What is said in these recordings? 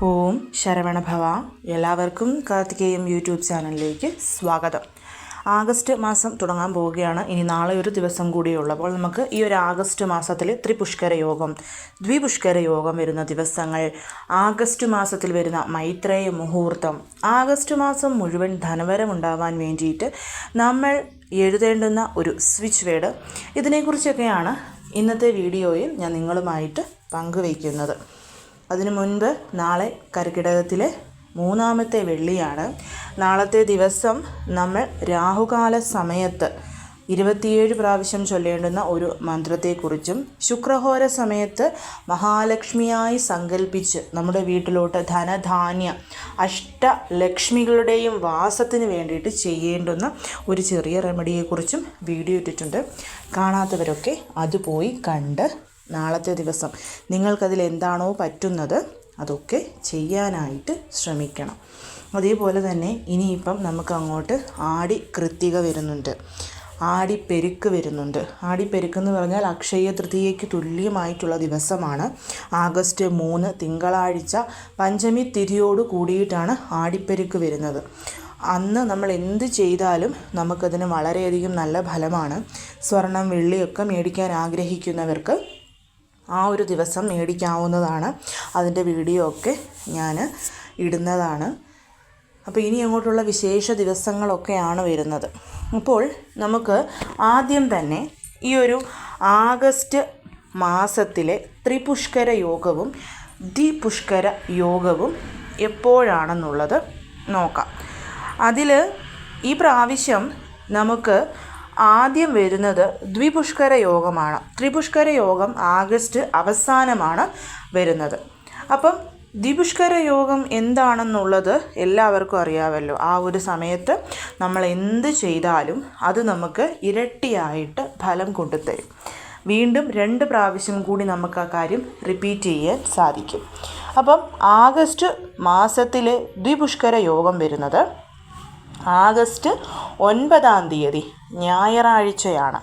ഓം ശരവണഭവ. എല്ലാവർക്കും കാർത്തികേയം യൂട്യൂബ് ചാനലിലേക്ക് സ്വാഗതം. ആഗസ്റ്റ് മാസം തുടങ്ങാൻ പോവുകയാണ്. ഇനി നാളെ ഒരു ദിവസം കൂടിയുള്ളപ്പോൾ നമുക്ക് ഈ ഒരു ആഗസ്റ്റ് മാസത്തിൽ ത്രിപുഷ്കര യോഗം, ദ്വിപുഷ്കര യോഗം വരുന്ന ദിവസങ്ങൾ, ആഗസ്റ്റ് മാസത്തിൽ വരുന്ന മൈത്രേയ മുഹൂർത്തം, ആഗസ്റ്റ് മാസം മുഴുവൻ ധനവരം ഉണ്ടാവാൻ വേണ്ടിയിട്ട് നമ്മൾ എഴുതേണ്ടുന്ന ഒരു സ്വിച്ച് വേർഡ്, ഇതിനെക്കുറിച്ചൊക്കെയാണ് ഇന്നത്തെ വീഡിയോയിൽ ഞാൻ നിങ്ങളുമായിട്ട് പങ്കുവയ്ക്കുന്നത്. അതിനു മുൻപ് നാളെ കർക്കിടകത്തിലെ 3-ാമത്തെ വെള്ളിയാണ്. നാളത്തെ ദിവസം നമ്മൾ രാഹുകാല സമയത്ത് 27 പ്രാവശ്യം ചൊല്ലേണ്ടുന്ന ഒരു മന്ത്രത്തെക്കുറിച്ചും ശുക്രഹോര സമയത്ത് മഹാലക്ഷ്മിയായി സങ്കല്പിച്ച് നമ്മുടെ വീട്ടിലോട്ട് ധനധാന്യ അഷ്ടലക്ഷ്മികളുടെയും വാസത്തിന് വേണ്ടിയിട്ട് ചെയ്യേണ്ടുന്ന ഒരു ചെറിയ റെമഡിയെക്കുറിച്ചും വീഡിയോ ഇട്ടിട്ടുണ്ട്. കാണാത്തവരൊക്കെ അത് പോയി കണ്ട് നാളത്തെ ദിവസം നിങ്ങൾക്കതിൽ എന്താണോ പറ്റുന്നത് അതൊക്കെ ചെയ്യാനായിട്ട് ശ്രമിക്കണം. അതേപോലെ തന്നെ ഇനിയിപ്പം നമുക്ക് അങ്ങോട്ട് ആടി കൃത്തിക വരുന്നുണ്ട്, ആടിപ്പെരുക്ക് വരുന്നുണ്ട്. ആടിപ്പെരുക്കെന്ന് പറഞ്ഞാൽ അക്ഷയ തൃതീയയ്ക്ക് തുല്യമായിട്ടുള്ള ദിവസമാണ്. ആഗസ്റ്റ് 3 തിങ്കളാഴ്ച പഞ്ചമി തിഥിയോട് കൂടിയിട്ടാണ് ആടിപ്പെരുക്ക് വരുന്നത്. അന്ന് നമ്മൾ എന്ത് ചെയ്താലും നമുക്കതിന് വളരെയധികം നല്ല ഫലമാണ്. സ്വർണം വെള്ളിയൊക്കെ മേടിക്കാൻ ആഗ്രഹിക്കുന്നവർക്ക് ആ ഒരു ദിവസം മേടിക്കാവുന്നതാണ്. അതിൻ്റെ വീഡിയോ ഒക്കെ ഞാൻ ഇടുന്നതാണ്. അപ്പോൾ ഇനി അങ്ങോട്ടുള്ള വിശേഷ ദിവസങ്ങളൊക്കെയാണ് വരുന്നത്. അപ്പോൾ നമുക്ക് ആദ്യം തന്നെ ഈ ഒരു ആഗസ്റ്റ് മാസത്തിലെ ത്രിപുഷ്കര യോഗവും ദ്വിപുഷ്കര യോഗവും എപ്പോഴാണെന്നുള്ളത് നോക്കാം. അതിൽ ഈ പ്രാവശ്യം നമുക്ക് ആദ്യം വരുന്നത് ദ്വിപുഷ്കര യോഗമാണ്. ത്രിപുഷ്കര യോഗം ആഗസ്റ്റ് അവസാനമാണ് വരുന്നത്. അപ്പം ദ്വിപുഷ്കര യോഗം എന്താണെന്നുള്ളത് എല്ലാവർക്കും അറിയാമല്ലോ. ആ ഒരു സമയത്ത് നമ്മൾ എന്ത് ചെയ്താലും അത് നമുക്ക് ഇരട്ടിയായിട്ട് ഫലം കൊണ്ടുതരും. വീണ്ടും 2 പ്രാവശ്യം കൂടി നമുക്ക് ആ കാര്യം റിപ്പീറ്റ് ചെയ്യാൻ സാധിക്കും. അപ്പം ആഗസ്റ്റ് മാസത്തിലെ ദ്വിപുഷ്കര യോഗം വരുന്നത് ആഗസ്റ്റ് 9-ാം തീയതി ഞായറാഴ്ചയാണ്.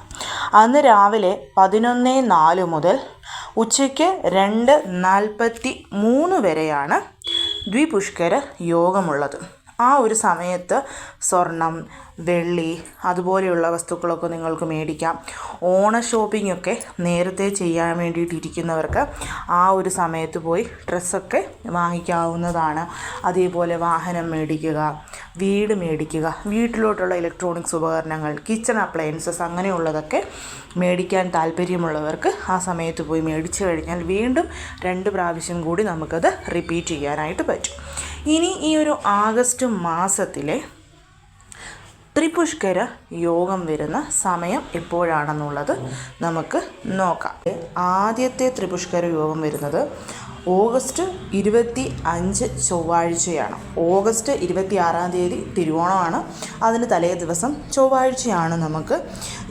അന്ന് രാവിലെ 11:04 മുതൽ ഉച്ചയ്ക്ക് 2:43 വരെയാണ് ദ്വിപുഷ്കര യോഗമുള്ളത്. ആ ഒരു സമയത്ത് സ്വർണം വെള്ളി അതുപോലെയുള്ള വസ്തുക്കളൊക്കെ നിങ്ങൾക്ക് മേടിക്കാം. ഓണ ഷോപ്പിങ്ങൊക്കെ നേരത്തെ ചെയ്യാൻ വേണ്ടിയിട്ടിരിക്കുന്നവർക്ക് ആ ഒരു സമയത്ത് പോയി ഡ്രസ്സൊക്കെ വാങ്ങിക്കാവുന്നതാണ്. അതേപോലെ വാഹനം മേടിക്കുക, വീട് മേടിക്കുക, വീട്ടിലോട്ടുള്ള ഇലക്ട്രോണിക്സ് ഉപകരണങ്ങൾ, കിച്ചൺ അപ്ലയൻസസ് അങ്ങനെയുള്ളതൊക്കെ മേടിക്കാൻ താല്പര്യമുള്ളവർക്ക് ആ സമയത്ത് പോയി മേടിച്ചു കഴിഞ്ഞാൽ വീണ്ടും 2 പ്രാവശ്യം കൂടി നമുക്കത് റിപ്പീറ്റ് ചെയ്യാനായിട്ട് പറ്റും. ഇനി ഈ ഒരു ആഗസ്റ്റ് മാസത്തിലെ ത്രിപുഷ്കര യോഗം വരുന്ന സമയം എപ്പോഴാണെന്നുള്ളത് നമുക്ക് നോക്കാം. ആദ്യത്തെ ത്രിപുഷ്കര യോഗം വരുന്നത് ഓഗസ്റ്റ് 25 ചൊവ്വാഴ്ചയാണ്. ഓഗസ്റ്റ് 26-ാം തീയതി തിരുവോണമാണ്. അതിന് തലേ ദിവസം ചൊവ്വാഴ്ചയാണ് നമുക്ക്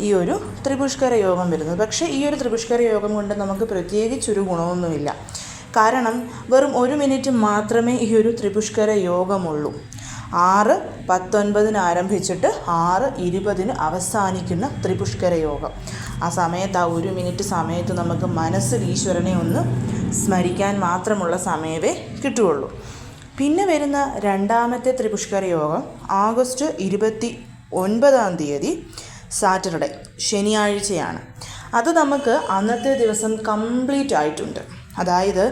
ഈ ഒരു ത്രിപുഷ്കര യോഗം വരുന്നത്. പക്ഷേ ഈ ഒരു ത്രിപുഷ്കര യോഗം കൊണ്ട് നമുക്ക് പ്രത്യേകിച്ചൊരു ഗുണമൊന്നുമില്ല. കാരണം വെറും 1 മിനിറ്റ് മാത്രമേ ഈ ഒരു ത്രിപുഷ്കര യോഗമുള്ളൂ. 6:19 ആരംഭിച്ചിട്ട് 6:20 അവസാനിക്കുന്ന ത്രിപുഷ്കര യോഗം. ആ സമയത്ത്, ആ 1 മിനിറ്റ് സമയത്ത് നമുക്ക് മനസ്സിൽ ഈശ്വരനെ ഒന്ന് സ്മരിക്കാൻ മാത്രമുള്ള സമയമേ കിട്ടുകയുള്ളൂ. പിന്നെ വരുന്ന 2-ാമത്തെ ത്രിപുഷ്കര യോഗം ആഗസ്റ്റ് 29-ാം തീയതി സാറ്റർഡേ ശനിയാഴ്ചയാണ്. അത് നമുക്ക് അന്നത്തെ ദിവസം കംപ്ലീറ്റ് ആയിട്ടുണ്ട്. അതായത്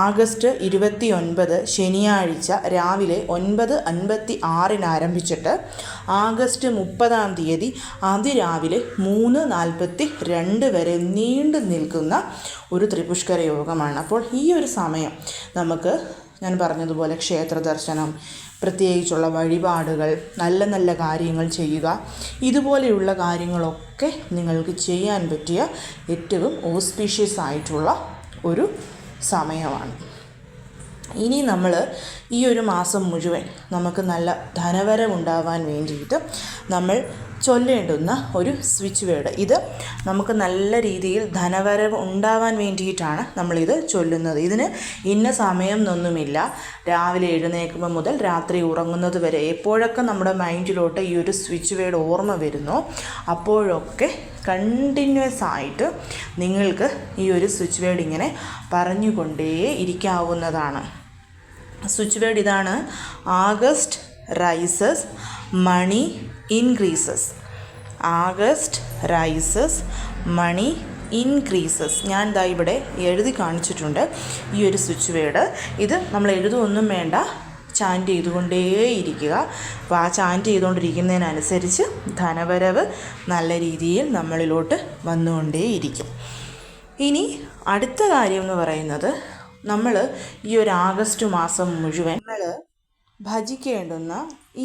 ആഗസ്റ്റ് 29 ശനിയാഴ്ച രാവിലെ 9:56 ആരംഭിച്ചിട്ട് ആഗസ്റ്റ് 30-ാം തീയതി അതിരാവിലെ 3:42 വരെ നീണ്ടു നിൽക്കുന്ന ഒരു ത്രിപുഷ്കര യോഗമാണ്. അപ്പോൾ ഈ ഒരു സമയം നമുക്ക്, ഞാൻ പറഞ്ഞതുപോലെ, ക്ഷേത്ര ദർശനം, പ്രത്യേകിച്ചുള്ള വഴിപാടുകൾ, നല്ല നല്ല കാര്യങ്ങൾ ചെയ്യുക, ഇതുപോലെയുള്ള കാര്യങ്ങളൊക്കെ നിങ്ങൾക്ക് ചെയ്യാൻ പറ്റിയ ഏറ്റവും ഓസ്പീഷ്യസ് ആയിട്ടുള്ള ഒരു സമയമാണ്. ഇനി നമ്മൾ ഈ ഒരു മാസം മുഴുവൻ നമുക്ക് നല്ല ധനവരവുണ്ടാവാൻ വേണ്ടിയിട്ട് നമ്മൾ ചൊല്ലേണ്ടുന്ന ഒരു സ്വിച്ച് വേർഡ്. ഇത് നമുക്ക് നല്ല രീതിയിൽ ധനവരവ് ഉണ്ടാവാൻ വേണ്ടിയിട്ടാണ് നമ്മളിത് ചൊല്ലുന്നത്. ഇതിന് ഇന്ന സമയം എന്നൊന്നുമില്ല. രാവിലെ എഴുന്നേൽക്കുമ്പോൾ മുതൽ രാത്രി ഉറങ്ങുന്നത് വരെ എപ്പോഴൊക്കെ നമ്മുടെ മൈൻഡിലോട്ട് ഈ ഒരു സ്വിച്ച് വേർഡ് ഓർമ്മ വരുന്നോ അപ്പോഴൊക്കെ കണ്ടിന്യൂസ് ആയിട്ട് നിങ്ങൾക്ക് ഈ ഒരു സ്വിച്ച് വേർഡ് ഇങ്ങനെ പറഞ്ഞുകൊണ്ടേ ഇരിക്കാവുന്നതാണ്. സ്വിച്ച് വേർഡ് ഇതാണ്: ആഗസ്റ്റ് റൈസസ്, മണി ഇൻക്രീസസ്. ആഗസ്റ്റ് റൈസസ്, മണി ഇൻക്രീസസ്. ഞാൻ ദാ ഇവിടെ എഴുതി കാണിച്ചിട്ടുണ്ട് ഈ ഒരു സ്വിച്ച് വേർഡ്. ഇത് നമ്മൾ എഴുതുമൊന്നും വേണ്ട, ചാൻറ്റ് ചെയ്തുകൊണ്ടേയിരിക്കുക. അപ്പോൾ ആ ചാൻറ്റ് ചെയ്തുകൊണ്ടിരിക്കുന്നതിനനുസരിച്ച് ധനവരവ് നല്ല രീതിയിൽ നമ്മളിലോട്ട് വന്നുകൊണ്ടേയിരിക്കും. ഇനി അടുത്ത കാര്യം എന്ന് പറയുന്നത്, നമ്മൾ ഈ ഒരു ആഗസ്റ്റ് മാസം മുഴുവൻ നമ്മൾ ഭജിക്കേണ്ടുന്ന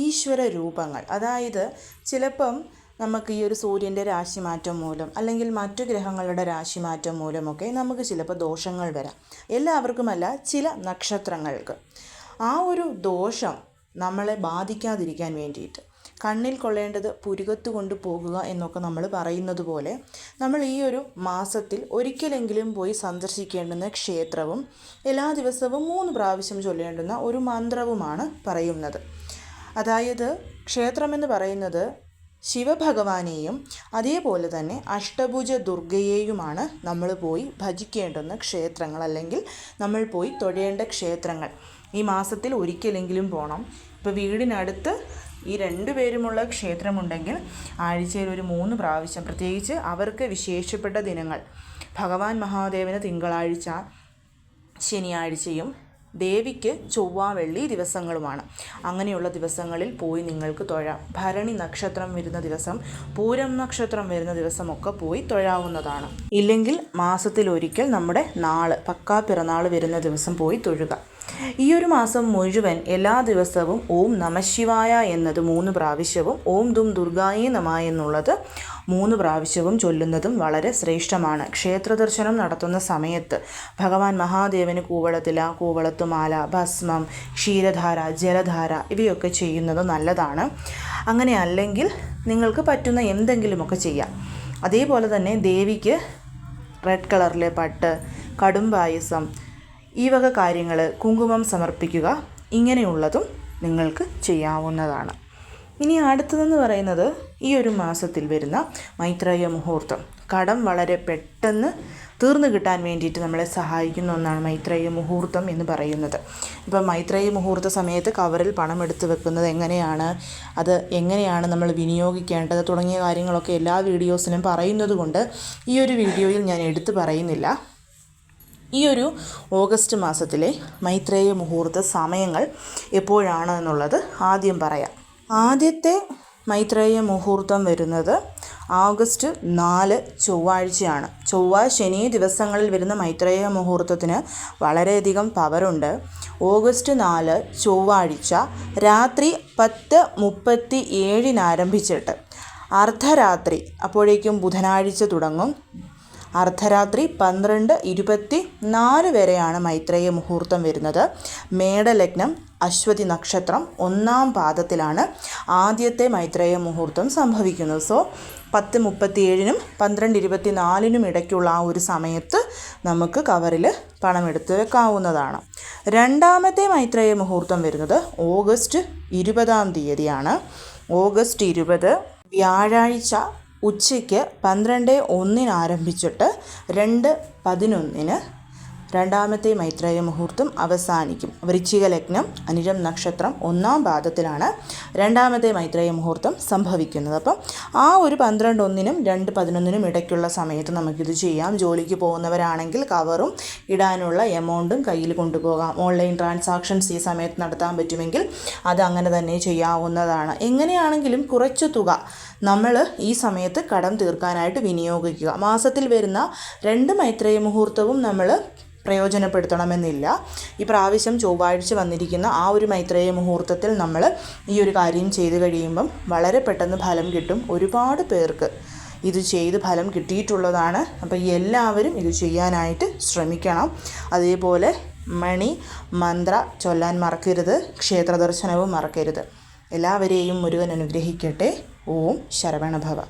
ഈശ്വര രൂപങ്ങൾ. അതായത് ചിലപ്പം നമുക്ക് ഈ ഒരു സൂര്യൻ്റെ രാശിമാറ്റം മൂലം അല്ലെങ്കിൽ മറ്റു ഗ്രഹങ്ങളുടെ രാശിമാറ്റം മൂലമൊക്കെ നമുക്ക് ചിലപ്പോൾ ദോഷങ്ങൾ വരാം. എല്ലാവർക്കുമല്ല, ചില നക്ഷത്രങ്ങൾക്ക്. ആ ഒരു ദോഷം നമ്മളെ ബാധിക്കാതിരിക്കാൻ വേണ്ടിയിട്ട് കണ്ണിൽ കൊള്ളേണ്ടത് പുരുകത്ത് കൊണ്ട് പോകുക എന്നൊക്കെ നമ്മൾ പറയുന്നത് പോലെ, നമ്മൾ ഈ ഒരു മാസത്തിൽ ഒരിക്കലെങ്കിലും പോയി സന്ദർശിക്കേണ്ടുന്ന ക്ഷേത്രവും എല്ലാ ദിവസവും 3 പ്രാവശ്യം ചൊല്ലേണ്ടുന്ന ഒരു മന്ത്രവുമാണ് പറയുന്നത്. അതായത് ക്ഷേത്രമെന്ന് പറയുന്നത് ശിവഭഗവാനെയും അതേപോലെ തന്നെ അഷ്ടഭുജ ദുർഗയെയുമാണ് നമ്മൾ പോയി ഭജിക്കേണ്ടുന്ന ക്ഷേത്രങ്ങൾ, അല്ലെങ്കിൽ നമ്മൾ പോയി തൊഴേണ്ട ക്ഷേത്രങ്ങൾ. ഈ മാസത്തിൽ ഒരിക്കലെങ്കിലും പോകണം. ഇപ്പോൾ വീടിനടുത്ത് ഈ 2 പേരുമുള്ള ക്ഷേത്രമുണ്ടെങ്കിൽ ആഴ്ചയിൽ ഒരു 3 പ്രാവശ്യം, പ്രത്യേകിച്ച് അവർക്ക് വിശേഷപ്പെട്ട ദിനങ്ങൾ, ഭഗവാൻ മഹാദേവന് തിങ്കളാഴ്ച, ശനിയാഴ്ചയും ദേവിക്ക് ചൊവ്വ, വെള്ളി ദിവസങ്ങളുമാണ്. അങ്ങനെയുള്ള ദിവസങ്ങളിൽ പോയി നിങ്ങൾക്ക് തൊഴാം. ഭരണി നക്ഷത്രം വരുന്ന ദിവസം, പൂരം നക്ഷത്രം വരുന്ന ദിവസമൊക്കെ പോയി തൊഴാവുന്നതാണ്. ഇല്ലെങ്കിൽ മാസത്തിലൊരിക്കൽ നമ്മുടെ നാള്, പക്കാ പിറന്നാൾ വരുന്ന ദിവസം പോയി തൊഴുക. ഈ ഒരു മാസം മുഴുവൻ എല്ലാ ദിവസവും ഓം നമഃശിവായ എന്നത് 3 പ്രാവശ്യവും ഓം ദും ദുർഗായേ നമഃ എന്നുള്ളത് 3 പ്രാവശ്യവും ചൊല്ലുന്നതും വളരെ ശ്രേഷ്ഠമാണ്. ക്ഷേത്ര ദർശനം നടത്തുന്ന സമയത്ത് ഭഗവാൻ മഹാദേവന് കൂവളത്തില, കൂവളത്തുമാല, ഭസ്മം, ക്ഷീരധാര, ജലധാര ഇവയൊക്കെ ചെയ്യുന്നത് നല്ലതാണ്. അങ്ങനെ അല്ലെങ്കിൽ നിങ്ങൾക്ക് പറ്റുന്ന എന്തെങ്കിലുമൊക്കെ ചെയ്യാം. അതേപോലെ തന്നെ ദേവിക്ക് റെഡ് കളറിലെ പട്ട്, കടും പായസം, ഈ വക കാര്യങ്ങൾ, കുങ്കുമം സമർപ്പിക്കുക, ഇങ്ങനെയുള്ളതും നിങ്ങൾക്ക് ചെയ്യാവുന്നതാണ്. ഇനി അടുത്തതെന്ന് പറയുന്നത്, ഈ ഒരു മാസത്തിൽ വരുന്ന മൈത്രേയ മുഹൂർത്തം. കടം വളരെ പെട്ടെന്ന് തീർന്നു കിട്ടാൻ വേണ്ടിയിട്ട് നമ്മളെ സഹായിക്കുന്ന ഒന്നാണ് മൈത്രേയ മുഹൂർത്തം എന്ന് പറയുന്നത്. ഇപ്പം മൈത്രേയ മുഹൂർത്ത സമയത്ത് കവറിൽ പണം എടുത്ത് വെക്കുന്നത് എങ്ങനെയാണ്, അത് എങ്ങനെയാണ് നമ്മൾ വിനിയോഗിക്കേണ്ടത് തുടങ്ങിയ കാര്യങ്ങളൊക്കെ എല്ലാ വീഡിയോസിലും പറയുന്നത് കൊണ്ട് ഈ ഒരു വീഡിയോയിൽ ഞാൻ എടുത്തു പറയുന്നില്ല. ഈ ഒരു ഓഗസ്റ്റ് മാസത്തിലെ മൈത്രേയ മുഹൂർത്ത സമയങ്ങൾ എപ്പോഴാണ് എന്നുള്ളത് ആദ്യം പറയാം. ആദ്യത്തെ മൈത്രേയ മുഹൂർത്തം വരുന്നത് ഓഗസ്റ്റ് 4 ചൊവ്വാഴ്ചയാണ്. ചൊവ്വ, ശനി ദിവസങ്ങളിൽ വരുന്ന മൈത്രേയ മുഹൂർത്തത്തിന് വളരെയധികം പവറുണ്ട്. ഓഗസ്റ്റ് 4 ചൊവ്വാഴ്ച രാത്രി 10:37 ആരംഭിച്ചിട്ട് അർദ്ധരാത്രി, അപ്പോഴേക്കും ബുധനാഴ്ച തുടങ്ങും. അർദ്ധരാത്രി 12:24 വരെയാണ് മൈത്രേയ മുഹൂർത്തം വരുന്നത്. മേടലഗ്നം, അശ്വതി നക്ഷത്രം 1-ാം പാദത്തിലാണ് ആദ്യത്തെ മൈത്രേയ മുഹൂർത്തം സംഭവിക്കുന്നത്. സോ 10:37 12:24 ഇടയ്ക്കുള്ള ആ ഒരു സമയത്ത് നമുക്ക് കവറിൽ പണം എടുത്ത് വെക്കാവുന്നതാണ്. രണ്ടാമത്തെ മൈത്രേയ മുഹൂർത്തം വരുന്നത് ഓഗസ്റ്റ് 20-ാം തീയതിയാണ്. ഓഗസ്റ്റ് 20 വ്യാഴാഴ്ച ഉച്ചയ്ക്ക് 12:01 ആരംഭിച്ചിട്ട് 2:11 രണ്ടാമത്തെ മൈത്രേയ മുഹൂർത്തം അവസാനിക്കും. വൃശ്ചിക ലഗ്നം, അനിഴം നക്ഷത്രം 1-ാം പാദത്തിലാണ് രണ്ടാമത്തെ മൈത്രേയ മുഹൂർത്തം സംഭവിക്കുന്നത്. അപ്പം ആ ഒരു 12:01 2:11 ഇടയ്ക്കുള്ള സമയത്ത് നമുക്കിത് ചെയ്യാം. ജോലിക്ക് പോകുന്നവരാണെങ്കിൽ കവറും ഇടാനുള്ള എമൗണ്ടും കയ്യിൽ കൊണ്ടുപോകാം. ഓൺലൈൻ ട്രാൻസാക്ഷൻസ് ഈ സമയത്ത് നടത്താൻ പറ്റുമെങ്കിൽ അത് അങ്ങനെ തന്നെ ചെയ്യാവുന്നതാണ്. എങ്ങനെയാണെങ്കിലും കുറച്ച് തുക നമ്മൾ ഈ സമയത്ത് കടം തീർക്കാനായിട്ട് വിനിയോഗിക്കുക. മാസത്തിൽ വരുന്ന 2 മൈത്രേയ മുഹൂർത്തവും നമ്മൾ പ്രയോജനപ്പെടുത്തണമെന്നില്ല. ഈ പ്രാവശ്യം ചൊവ്വാഴ്ച വന്നിരിക്കുന്ന ആ ഒരു മൈത്രേയ മുഹൂർത്തത്തിൽ നമ്മൾ ഈ ഒരു കാര്യം ചെയ്ത് കഴിയുമ്പം വളരെ പെട്ടെന്ന് ഫലം കിട്ടും. ഒരുപാട് പേർക്ക് ഇത് ചെയ്ത് ഫലം കിട്ടിയിട്ടുള്ളതാണ്. അപ്പോൾ എല്ലാവരും ഇത് ചെയ്യാനായിട്ട് ശ്രമിക്കണം. അതേപോലെ മണി മന്ത്ര ചൊല്ലാൻ മറക്കരുത്. ക്ഷേത്ര ദർശനവും മറക്കരുത്. എല്ലാവരെയും മുരുകൻ അനുഗ്രഹിക്കട്ടെ. ഓം ശരവണഭവ.